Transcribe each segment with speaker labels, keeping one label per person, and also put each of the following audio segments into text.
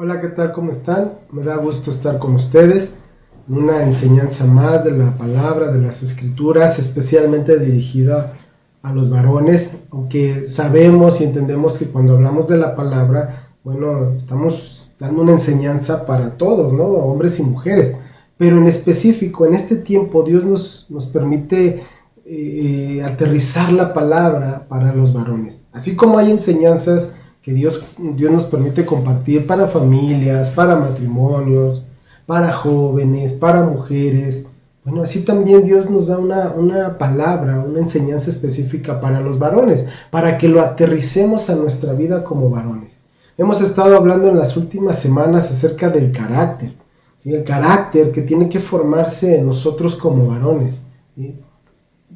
Speaker 1: Hola, ¿qué tal? ¿Cómo están? Me da gusto estar con ustedes en una enseñanza más de la palabra, de las escrituras, especialmente dirigida a los varones, aunque sabemos y entendemos que cuando hablamos de la palabra, bueno, estamos dando una enseñanza para todos, ¿no? Hombres y mujeres, pero en específico, en este tiempo, Dios nos permite aterrizar la palabra para los varones, así como hay enseñanzas que Dios nos permite compartir para familias, para matrimonios, para jóvenes, para mujeres. Bueno, así también Dios nos da una palabra, una enseñanza específica para los varones, para que lo aterricemos a nuestra vida como varones. Hemos estado hablando en las últimas semanas acerca del carácter, ¿sí? El carácter que tiene que formarse en nosotros como varones, ¿sí?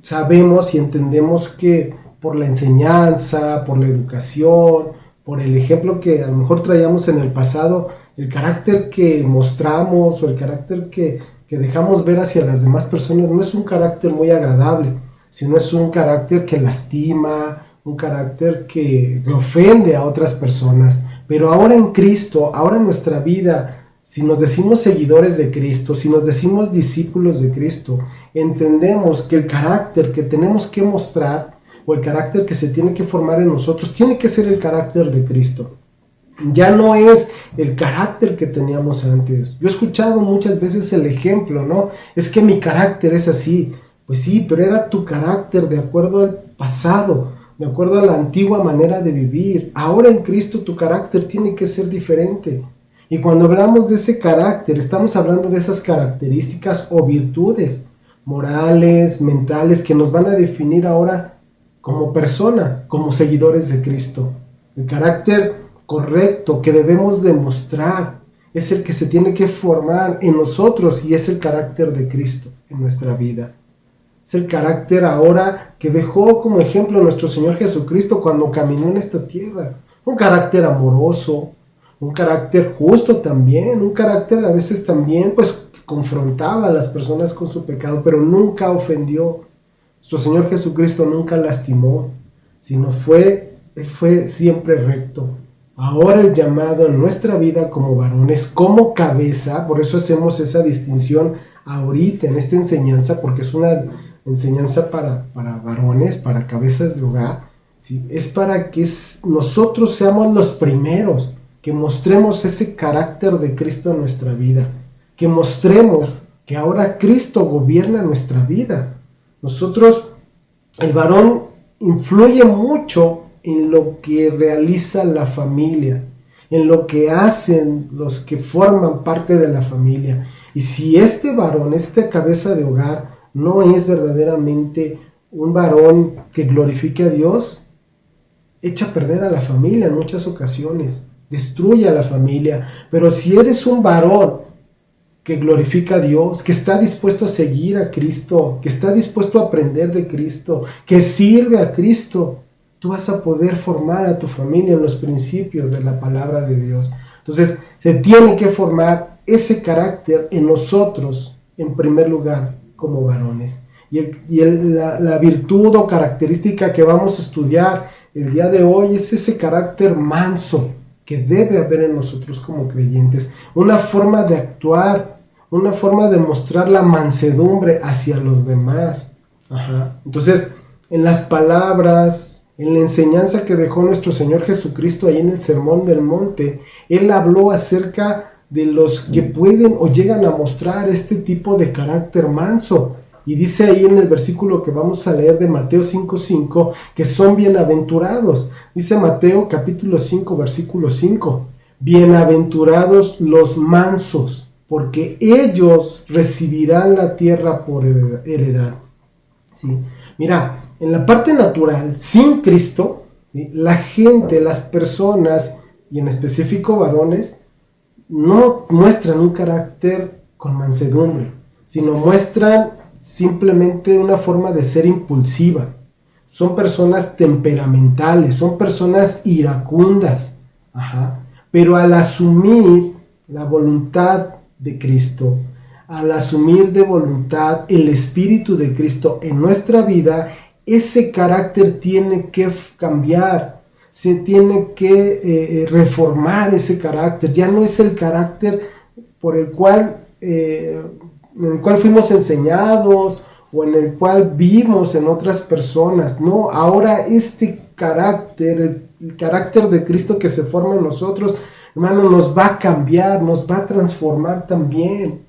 Speaker 1: Sabemos y entendemos que por la enseñanza, por la educación, por el ejemplo que a lo mejor traíamos en el pasado, el carácter que mostramos o el carácter que dejamos ver hacia las demás personas no es un carácter muy agradable, sino es un carácter que lastima, un carácter que ofende a otras personas. Pero ahora en Cristo, ahora en nuestra vida, si nos decimos seguidores de Cristo, si nos decimos discípulos de Cristo, entendemos que el carácter que tenemos que mostrar o el carácter que se tiene que formar en nosotros tiene que ser el carácter de Cristo. Ya no es el carácter que teníamos antes. Yo he escuchado muchas veces el ejemplo, ¿no? Es que mi carácter es así. Pues sí, pero era tu carácter de acuerdo al pasado, de acuerdo a la antigua manera de vivir. Ahora en Cristo tu carácter tiene que ser diferente. Y cuando hablamos de ese carácter, estamos hablando de esas características o virtudes morales, mentales, que nos van a definir ahora como persona, como seguidores de Cristo. El carácter correcto que debemos demostrar es el que se tiene que formar en nosotros y es el carácter de Cristo en nuestra vida. Es el carácter ahora que dejó como ejemplo nuestro Señor Jesucristo cuando caminó en esta tierra. Un carácter amoroso, un carácter justo también, un carácter a veces también pues que confrontaba a las personas con su pecado, pero nunca ofendió. Nuestro Señor Jesucristo nunca lastimó, sino Él fue siempre recto. Ahora el llamado en nuestra vida como varones, como cabeza, por eso hacemos esa distinción ahorita en esta enseñanza, porque es una enseñanza para varones, para cabezas de hogar, ¿sí? Es para que nosotros seamos los primeros, que mostremos ese carácter de Cristo en nuestra vida, que mostremos que ahora Cristo gobierna nuestra vida. Nosotros, el varón influye mucho en lo que realiza la familia, en lo que hacen los que forman parte de la familia. Y si este varón, esta cabeza de hogar, no es verdaderamente un varón que glorifique a Dios, echa a perder a la familia en muchas ocasiones, destruye a la familia. Pero si eres un varón que glorifica a Dios, que está dispuesto a seguir a Cristo, que está dispuesto a aprender de Cristo, que sirve a Cristo, tú vas a poder formar a tu familia en los principios de la palabra de Dios. Entonces, se tiene que formar ese carácter en nosotros, en primer lugar, como varones. La virtud o característica que vamos a estudiar el día de hoy es ese carácter manso que debe haber en nosotros como creyentes. Una forma de actuar, una forma de mostrar la mansedumbre hacia los demás. Entonces, en las palabras, en la enseñanza que dejó nuestro Señor Jesucristo ahí en el Sermón del Monte, Él habló acerca de los que pueden o llegan a mostrar este tipo de carácter manso. Y dice ahí en el versículo que vamos a leer de Mateo 5:5 que son bienaventurados. Dice Mateo capítulo 5 versículo 5: bienaventurados los mansos, porque ellos recibirán la tierra por heredad. ¿Sí? Mira, en la parte natural, sin Cristo, ¿sí?, la gente, las personas, y en específico varones, no muestran un carácter con mansedumbre, sino muestran simplemente una forma de ser impulsiva. Son personas temperamentales, son personas iracundas. Pero al asumir la voluntad de Cristo, al asumir de voluntad el Espíritu de Cristo en nuestra vida, ese carácter tiene que cambiar. se tiene que reformar ese carácter. Ya no es el carácter por el cual fuimos enseñados o en el cual vimos en otras personas. No, ahora este carácter, el carácter de Cristo que se forma en nosotros, hermano, nos va a cambiar, nos va a transformar también.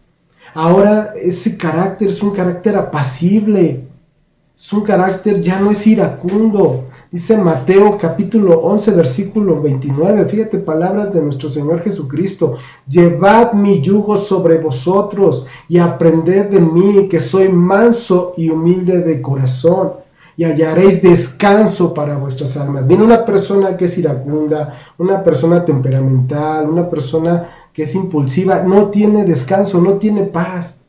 Speaker 1: Ahora ese carácter es un carácter apacible, es un carácter, ya no es iracundo. Dice Mateo capítulo 11 versículo 29, fíjate, palabras de nuestro Señor Jesucristo: llevad mi yugo sobre vosotros y aprended de mí, que soy manso y humilde de corazón, y hallaréis descanso para vuestras almas. Viene una persona que es iracunda, una persona temperamental, una persona que es impulsiva, no tiene descanso, no tiene paz,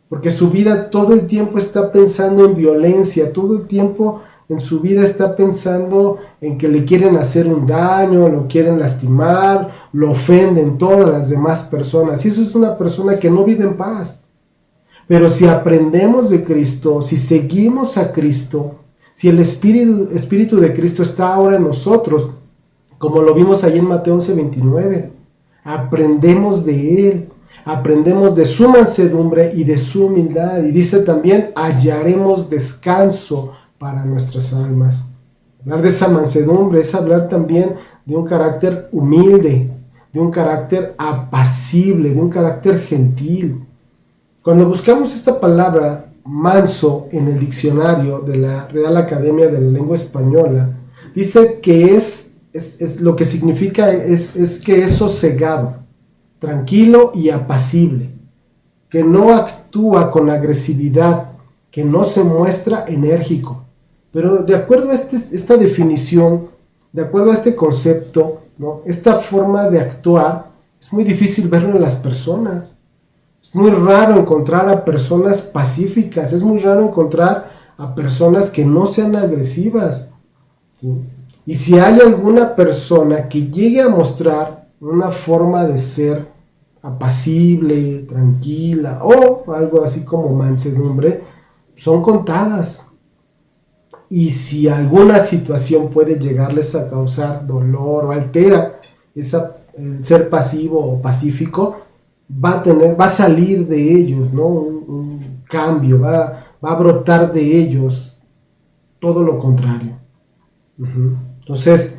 Speaker 1: porque su vida todo el tiempo está pensando en violencia, todo el tiempo en su vida está pensando en que le quieren hacer un daño, lo quieren lastimar, lo ofenden todas las demás personas. Y eso es una persona que no vive en paz. Pero si aprendemos de Cristo, si seguimos a Cristo, si el Espíritu de Cristo está ahora en nosotros, como lo vimos ahí en Mateo 11:29, aprendemos de Él, aprendemos de su mansedumbre y de su humildad. Y dice también, hallaremos descanso para nuestras almas. Hablar de esa mansedumbre es hablar también de un carácter humilde, de un carácter apacible, de un carácter gentil. Cuando buscamos esta palabra manso en el diccionario de la Real Academia de la Lengua Española, dice que es lo que significa es que es sosegado, tranquilo y apacible, que no actúa con agresividad, que no se muestra enérgico. Pero de acuerdo a esta definición, de acuerdo a este concepto, ¿no?, esta forma de actuar, es muy difícil verlo en las personas. Es muy raro encontrar a personas pacíficas, es muy raro encontrar a personas que no sean agresivas, ¿sí? Y si hay alguna persona que llegue a mostrar una forma de ser apacible, tranquila, o algo así como mansedumbre, son contadas. Y si alguna situación puede llegarles a causar dolor o altera el ser pasivo o pacífico, va a salir de ellos, ¿no?, un cambio, va a brotar de ellos todo lo contrario. Entonces,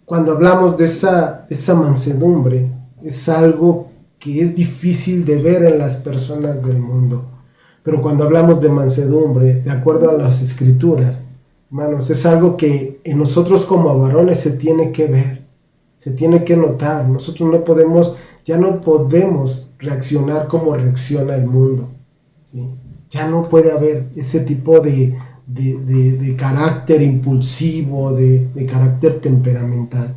Speaker 1: cuando hablamos de esa mansedumbre, es algo que es difícil de ver en las personas del mundo. Pero cuando hablamos de mansedumbre, de acuerdo a las Escrituras, hermanos, es algo que en nosotros como varones se tiene que ver, se tiene que notar. Nosotros ya no podemos reaccionar como reacciona el mundo, ¿sí? Ya no puede haber ese tipo de carácter impulsivo, de carácter temperamental.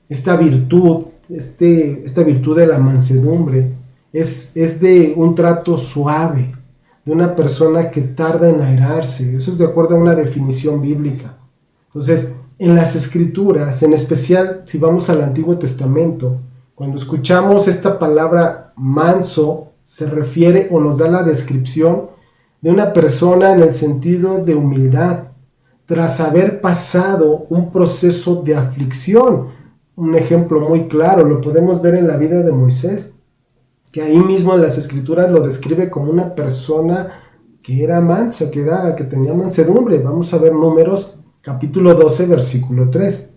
Speaker 1: Esta virtud de la mansedumbre es de un trato suave, de una persona que tarda en airarse. Eso es de acuerdo a una definición bíblica. Entonces, en las Escrituras, en especial si vamos al Antiguo Testamento, cuando escuchamos esta palabra manso, se refiere o nos da la descripción de una persona en el sentido de humildad, tras haber pasado un proceso de aflicción. Un ejemplo muy claro lo podemos ver en la vida de Moisés, que ahí mismo en las Escrituras lo describe como una persona que era mansa, que tenía mansedumbre. Vamos a ver Números capítulo 12 versículo 3.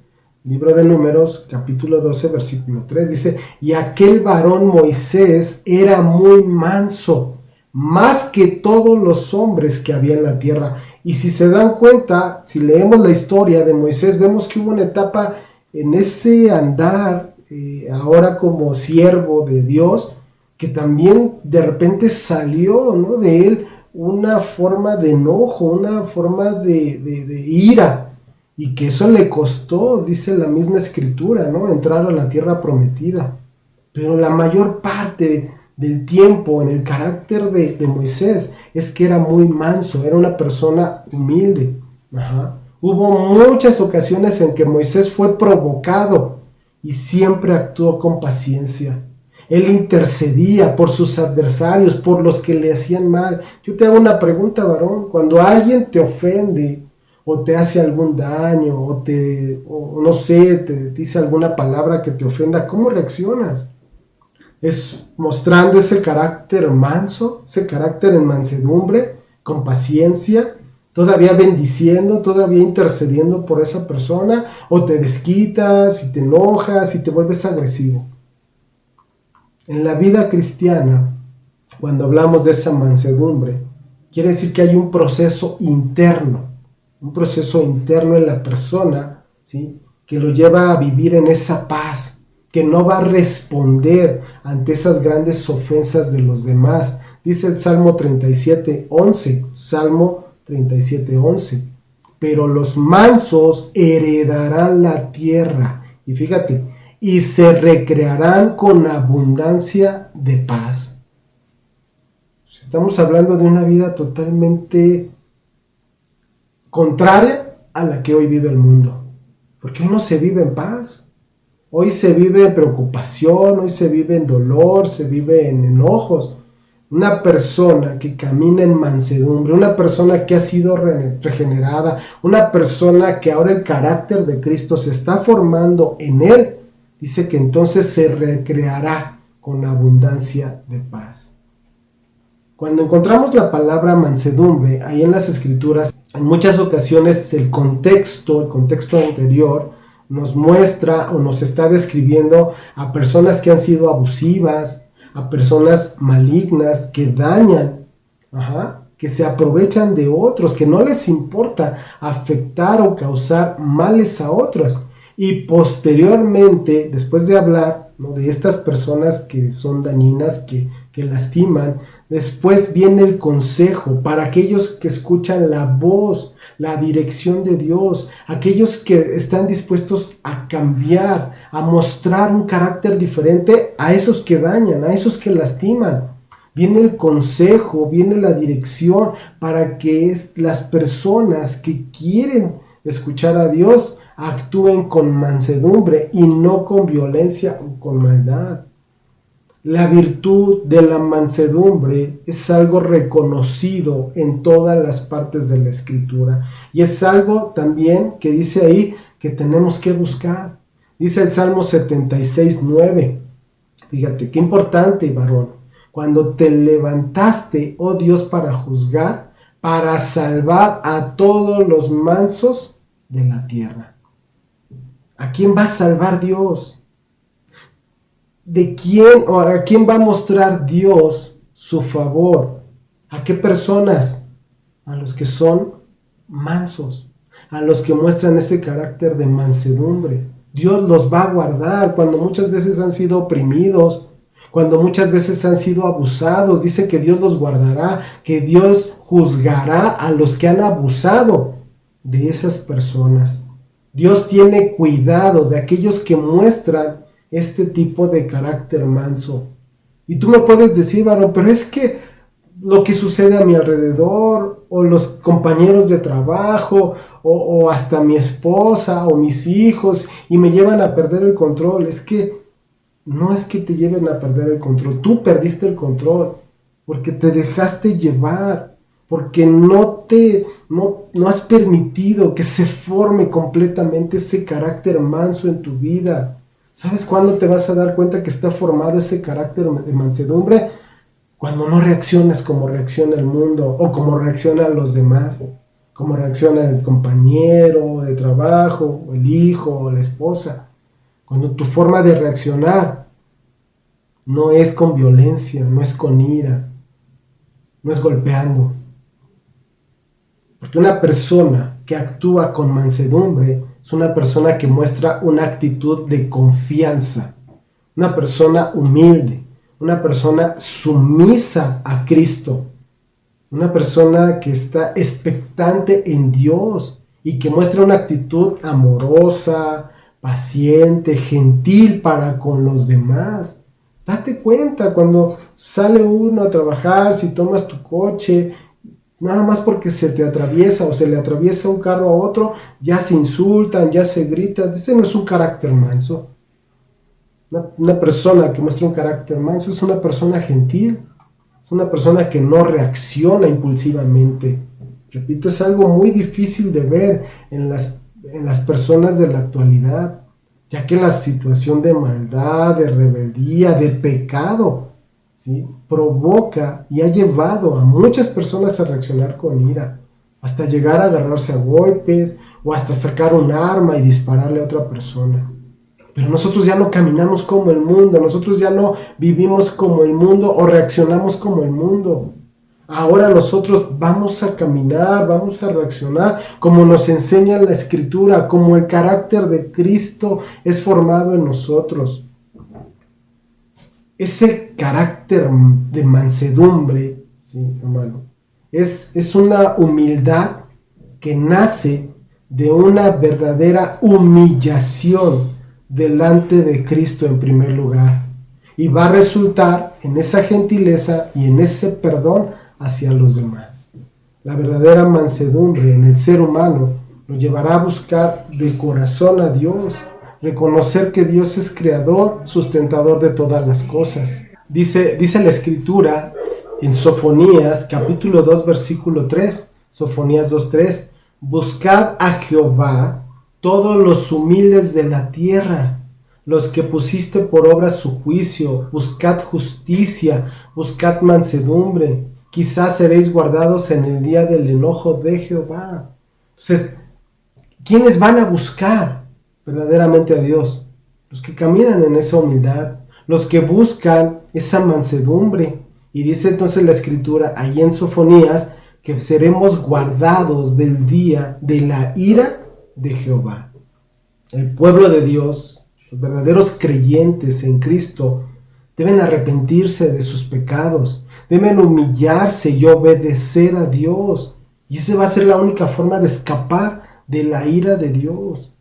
Speaker 1: Libro de Números capítulo 12 versículo 3 dice: y aquel varón Moisés era muy manso, más que todos los hombres que había en la tierra. Y si se dan cuenta, si leemos la historia de Moisés, vemos que hubo una etapa en ese andar, ahora como siervo de Dios, que también de repente salió, ¿no?, de él una forma de enojo, una forma de ira, y que eso le costó, dice la misma Escritura, ¿no?, entrar a la tierra prometida. Pero la mayor parte del tiempo en el carácter de Moisés es que era muy manso, era una persona humilde. Hubo muchas ocasiones en que Moisés fue provocado y siempre actuó con paciencia. Él intercedía por sus adversarios, por los que le hacían mal. Yo te hago una pregunta, varón. Cuando alguien te ofende o te hace algún daño, o no sé, te dice alguna palabra que te ofenda, ¿cómo reaccionas? Es mostrando ese carácter manso, ese carácter en mansedumbre, con paciencia, todavía bendiciendo, todavía intercediendo por esa persona, o te desquitas y te enojas y te vuelves agresivo. En la vida cristiana, cuando hablamos de esa mansedumbre, quiere decir que hay un proceso interno en la persona, ¿sí?, que lo lleva a vivir en esa paz, que no va a responder ante esas grandes ofensas de los demás. Dice el Salmo 37:11, Salmo 37:11, pero los mansos heredarán la tierra, y fíjate, y se recrearán con abundancia de paz. Estamos hablando de una vida totalmente contraria a la que hoy vive el mundo, porque hoy no se vive en paz, hoy se vive en preocupación, hoy se vive en dolor, se vive en enojos. Una persona que camina en mansedumbre, una persona que ha sido regenerada, una persona que ahora el carácter de Cristo se está formando en él, dice que entonces se recreará con abundancia de paz. Cuando encontramos la palabra mansedumbre ahí en las Escrituras, en muchas ocasiones el contexto anterior nos muestra o nos está describiendo a personas que han sido abusivas, a personas malignas que dañan, que se aprovechan de otros, que no les importa afectar o causar males a otros. Y posteriormente, después de hablar, ¿no?, de estas personas que son dañinas, que lastiman, después viene el consejo para aquellos que escuchan la voz, la dirección de Dios, aquellos que están dispuestos a cambiar, a mostrar un carácter diferente a esos que dañan, a esos que lastiman. Viene el consejo, viene la dirección para que las personas que quieren escuchar a Dios actúen con mansedumbre y no con violencia o con maldad. La virtud de la mansedumbre es algo reconocido en todas las partes de la Escritura, y es algo también que dice ahí que tenemos que buscar. Dice el Salmo 76:9. Fíjate qué importante, varón: cuando te levantaste, oh Dios, para juzgar, para salvar a todos los mansos de la tierra. ¿A quién va a salvar Dios? ¿De quién o a quién va a mostrar Dios su favor? ¿A qué personas? A los que son mansos, a los que muestran ese carácter de mansedumbre. Dios los va a guardar cuando muchas veces han sido oprimidos, cuando muchas veces han sido abusados. Dice que Dios los guardará, que Dios juzgará a los que han abusado de esas personas. Dios tiene cuidado de aquellos que muestran este tipo de carácter manso. Y tú me puedes decir, varón, pero es que lo que sucede a mi alrededor, o los compañeros de trabajo, o hasta mi esposa o mis hijos, y me llevan a perder el control. Es que no es que te lleven a perder el control, tú perdiste el control porque te dejaste llevar, porque no has permitido que se forme completamente ese carácter manso en tu vida. ¿Sabes cuándo te vas a dar cuenta que está formado ese carácter de mansedumbre? Cuando no reaccionas como reacciona el mundo, o como reaccionan los demás, como reacciona el compañero de trabajo, o el hijo, o la esposa. Cuando tu forma de reaccionar no es con violencia, no es con ira, no es golpeando. Porque una persona que actúa con mansedumbre es una persona que muestra una actitud de confianza, una persona humilde, una persona sumisa a Cristo, una persona que está expectante en Dios y que muestra una actitud amorosa, paciente, gentil para con los demás. Date cuenta cuando sale uno a trabajar, si tomas tu coche, nada más porque se te atraviesa o se le atraviesa un carro a otro, ya se insultan, ya se gritan. Ese no es un carácter manso. Una persona que muestra un carácter manso es una persona gentil, es una persona que no reacciona impulsivamente, Repito, es algo muy difícil de ver en las personas de la actualidad, ya que la situación de maldad, de rebeldía, de pecado, ¿sí?, provoca y ha llevado a muchas personas a reaccionar con ira, hasta llegar a agarrarse a golpes o hasta sacar un arma y dispararle a otra persona. Pero nosotros ya no caminamos como el mundo, nosotros ya no vivimos como el mundo o reaccionamos como el mundo. Ahora nosotros vamos a caminar, vamos a reaccionar como nos enseña la Escritura, como el carácter de Cristo es formado en nosotros. Ese carácter de mansedumbre, ¿sí, hermano? Es una humildad que nace de una verdadera humillación delante de Cristo en primer lugar. Y va a resultar en esa gentileza y en ese perdón hacia los demás. La verdadera mansedumbre en el ser humano nos llevará a buscar de corazón a Dios, reconocer que Dios es creador, sustentador de todas las cosas. Dice la Escritura en Sofonías capítulo 2 versículo 3, Sofonías 2:3, buscad a Jehová todos los humildes de la tierra, los que pusiste por obra su juicio, buscad justicia, buscad mansedumbre, quizás seréis guardados en el día del enojo de Jehová. Entonces, ¿quiénes van a buscar verdaderamente a Dios? Los que caminan en esa humildad, los que buscan esa mansedumbre. Y dice entonces la Escritura ahí en Sofonías que seremos guardados del día de la ira de Jehová. El pueblo de Dios, los verdaderos creyentes en Cristo, deben arrepentirse de sus pecados, deben humillarse y obedecer a Dios. Y esa va a ser la única forma de escapar de la ira de Dios.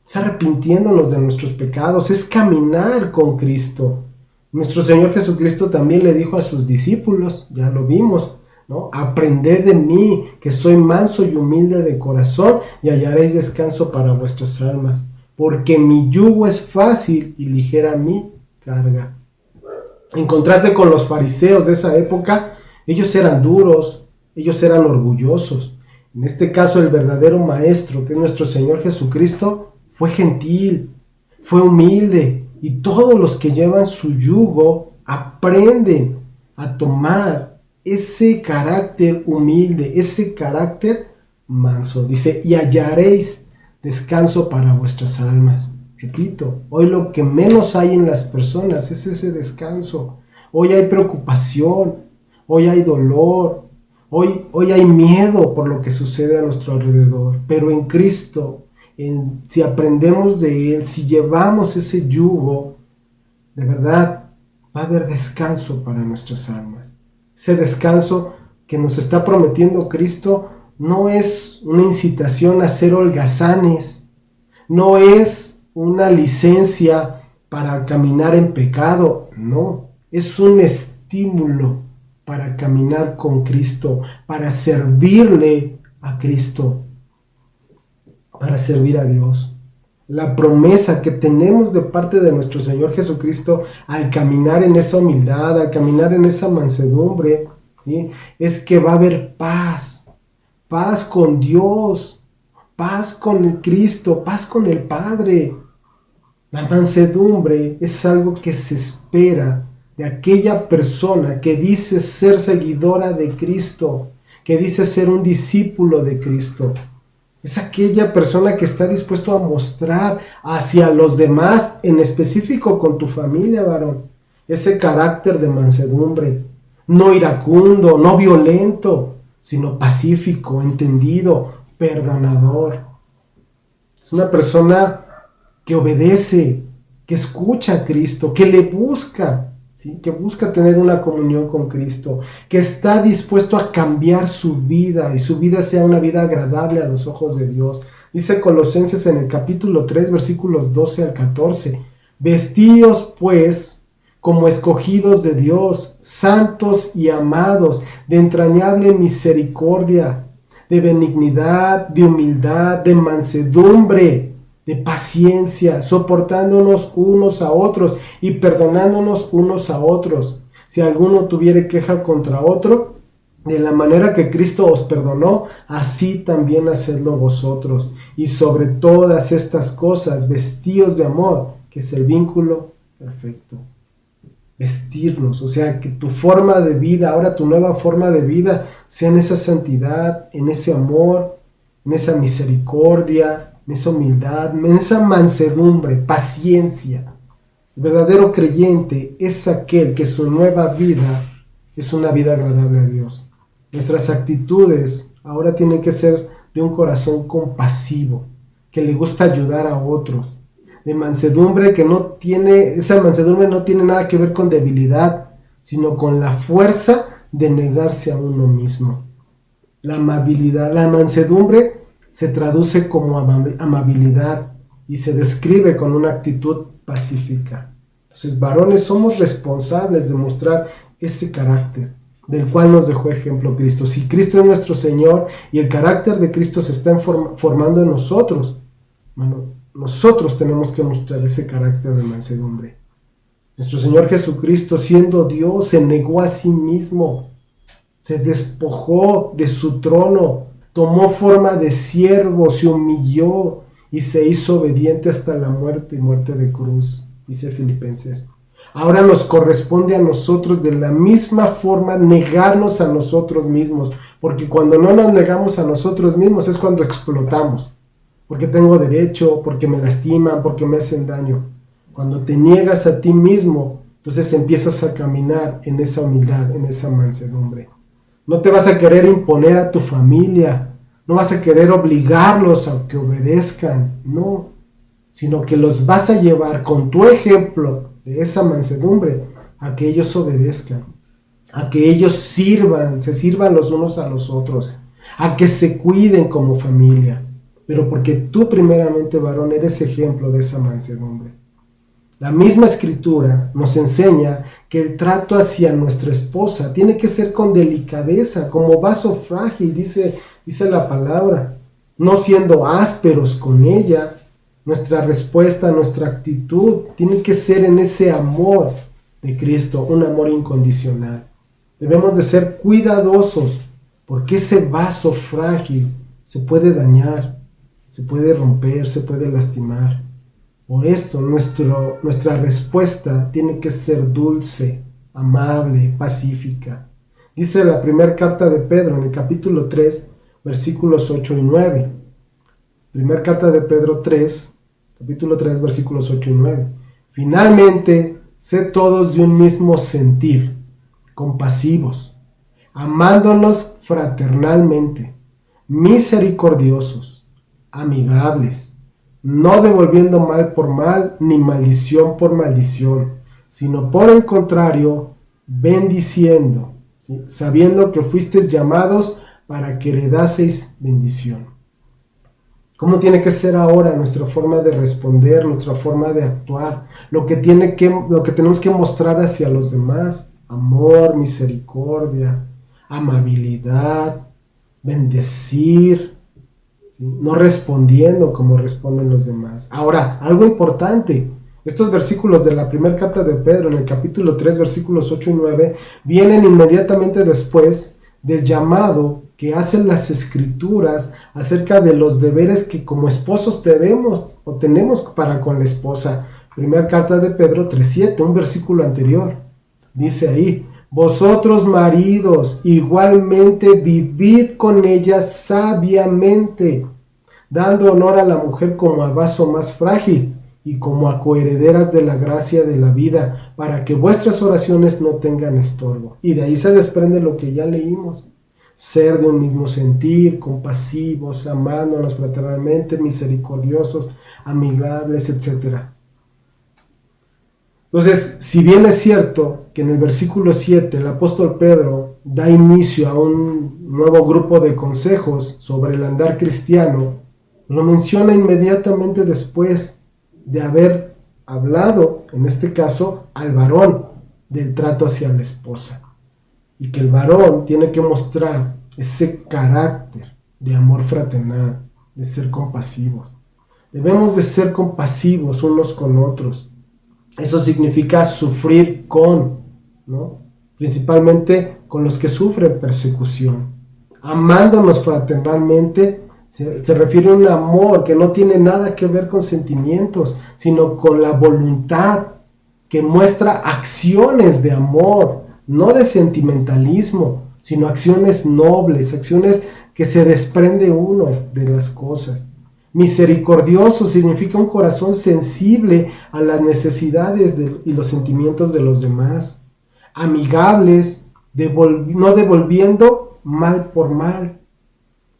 Speaker 1: Es arrepintiéndonos de nuestros pecados, es caminar con Cristo. Nuestro Señor Jesucristo también le dijo a sus discípulos, ya lo vimos, ¿no? Aprended de mí, que soy manso y humilde de corazón, y hallaréis descanso para vuestras almas, porque mi yugo es fácil y ligera mi carga. En contraste con los fariseos de esa época, ellos eran duros, ellos eran orgullosos. En este caso, el verdadero maestro, que es nuestro Señor Jesucristo, fue gentil, fue humilde, y todos los que llevan su yugo aprenden a tomar ese carácter humilde, ese carácter manso. Dice, y hallaréis descanso para vuestras almas. Repito, hoy lo que menos hay en las personas es ese descanso. Hoy hay preocupación, hoy hay dolor, hoy hay miedo por lo que sucede a nuestro alrededor. Pero en Cristo, si aprendemos de Él, si llevamos ese yugo, de verdad va a haber descanso para nuestras almas. Ese descanso que nos está prometiendo Cristo no es una incitación a ser holgazanes, no es una licencia para caminar en pecado, no, es un estímulo para caminar con Cristo, para servirle a Cristo, para servir a Dios. La promesa que tenemos de parte de nuestro Señor Jesucristo al caminar en esa humildad, al caminar en esa mansedumbre, ¿sí?, es que va a haber paz, paz con Dios, paz con el Cristo, paz con el Padre. La mansedumbre es algo que se espera de aquella persona que dice ser seguidora de Cristo, que dice ser un discípulo de Cristo. Es aquella persona que está dispuesto a mostrar hacia los demás, en específico con tu familia, varón, ese carácter de mansedumbre, no iracundo, no violento, sino pacífico, entendido, perdonador. Es una persona que obedece, que escucha a Cristo, que le busca, ¿sí?, que busca tener una comunión con Cristo, que está dispuesto a cambiar su vida y su vida sea una vida agradable a los ojos de Dios. Dice Colosenses en el capítulo 3, versículos 12 al 14, vestíos pues como escogidos de Dios, santos y amados, de entrañable misericordia, de benignidad, de humildad, de mansedumbre, de paciencia, soportándonos unos a otros y perdonándonos unos a otros. Si alguno tuviere queja contra otro, De la manera que Cristo os perdonó, así también hacedlo vosotros. Y sobre todas estas cosas, vestíos de amor, que es el vínculo perfecto. Vestirnos, o sea, que tu forma de vida, ahora tu nueva forma de vida, sea en esa santidad, en ese amor, en esa misericordia, en esa humildad, en esa mansedumbre, paciencia. El verdadero creyente es aquel que su nueva vida es una vida agradable a Dios. Nuestras actitudes ahora tienen que ser de un corazón compasivo, que le gusta ayudar a otros, de mansedumbre esa mansedumbre no tiene nada que ver con debilidad, sino con la fuerza de negarse a uno mismo. La amabilidad, la mansedumbre se traduce como amabilidad y se describe con una actitud pacífica. Entonces, varones, somos responsables de mostrar ese carácter del cual nos dejó ejemplo Cristo. Si Cristo es nuestro Señor y el carácter de Cristo se está formando en nosotros, nosotros tenemos que mostrar ese carácter de mansedumbre. Nuestro Señor Jesucristo, siendo Dios, se negó a sí mismo, se despojó de su trono, tomó forma de siervo, se humilló y se hizo obediente hasta la muerte y muerte de cruz, dice Filipenses. Ahora nos corresponde a nosotros de la misma forma negarnos a nosotros mismos, porque cuando no nos negamos a nosotros mismos es cuando explotamos, porque tengo derecho, porque me lastiman, porque me hacen daño. Cuando te niegas a ti mismo, entonces empiezas a caminar en esa humildad, en esa mansedumbre. No te vas a querer imponer a tu familia, no vas a querer obligarlos a que obedezcan, no, sino que los vas a llevar con tu ejemplo de esa mansedumbre a que ellos obedezcan, a que ellos se sirvan los unos a los otros, a que se cuiden como familia, pero porque tú primeramente, varón, eres ejemplo de esa mansedumbre. La misma escritura nos enseña que el trato hacia nuestra esposa tiene que ser con delicadeza, como vaso frágil, dice la palabra, no siendo ásperos con ella. Nuestra respuesta, nuestra actitud tiene que ser en ese amor de Cristo, un amor incondicional. Debemos de ser cuidadosos porque ese vaso frágil se puede dañar, se puede romper, se puede lastimar. Por esto nuestra respuesta tiene que ser dulce, amable, pacífica. Dice la primera carta de Pedro en el capítulo 3, versículos 8 y 9. Primera carta de Pedro 3, capítulo 3, versículos 8 y 9. Finalmente, sed todos de un mismo sentir, compasivos, amándonos fraternalmente, misericordiosos, amigables, no devolviendo mal por mal, ni maldición por maldición, sino por el contrario, bendiciendo, ¿sí? Sabiendo que fuisteis llamados para que heredaseis bendición. ¿Cómo tiene que ser ahora nuestra forma de responder, nuestra forma de actuar? Lo que tenemos que mostrar hacia los demás: amor, misericordia, amabilidad, bendecir, ¿sí? No respondiendo como responden los demás. Ahora, algo importante: estos versículos de la primera carta de Pedro, en el capítulo 3, versículos 8 y 9, vienen inmediatamente después del llamado que hacen las escrituras acerca de los deberes que como esposos debemos o tenemos para con la esposa. Primera carta de Pedro 3:7, un versículo anterior, dice ahí: vosotros maridos igualmente vivid con ella sabiamente, dando honor a la mujer como a vaso más frágil y como a coherederas de la gracia de la vida, para que vuestras oraciones no tengan estorbo. Y de ahí se desprende lo que ya leímos: ser de un mismo sentir, compasivos, amándonos fraternalmente, misericordiosos, amigables, etc. Entonces, si bien es cierto que en el versículo 7 el apóstol Pedro da inicio a un nuevo grupo de consejos sobre el andar cristiano, lo menciona inmediatamente después de haber hablado, en este caso, al varón del trato hacia la esposa. Y que el varón tiene que mostrar ese carácter de amor fraternal, de ser compasivos. Debemos de ser compasivos unos con otros. Eso significa sufrir con, ¿no? principalmente con los que sufren persecución. Amándonos fraternalmente se refiere a un amor que no tiene nada que ver con sentimientos, sino con la voluntad, que muestra acciones de amor, no de sentimentalismo, sino acciones nobles, acciones que se desprende uno de las cosas. Misericordioso significa un corazón sensible a las necesidades y los sentimientos de los demás. Amigables, no devolviendo mal por mal,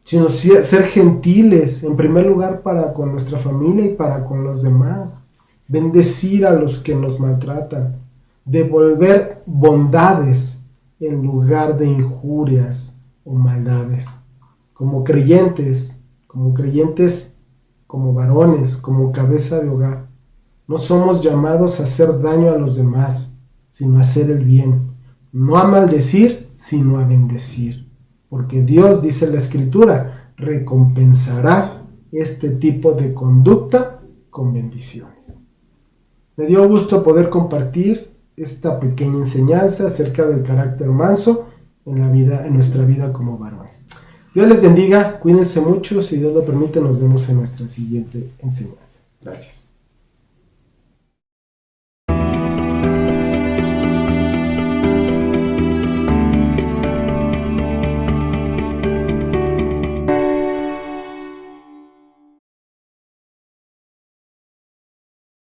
Speaker 1: sino ser gentiles, en primer lugar para con nuestra familia y para con los demás. Bendecir a los que nos maltratan, devolver bondades en lugar de injurias o maldades. Como creyentes, como varones, como cabeza de hogar, no somos llamados a hacer daño a los demás, sino a hacer el bien, no a maldecir, sino a bendecir, porque Dios, dice la Escritura, recompensará este tipo de conducta con bendiciones. Me dio gusto poder compartir esta pequeña enseñanza acerca del carácter manso en nuestra vida como varones. Dios les bendiga, cuídense mucho, si Dios lo permite nos vemos en nuestra siguiente enseñanza. Gracias.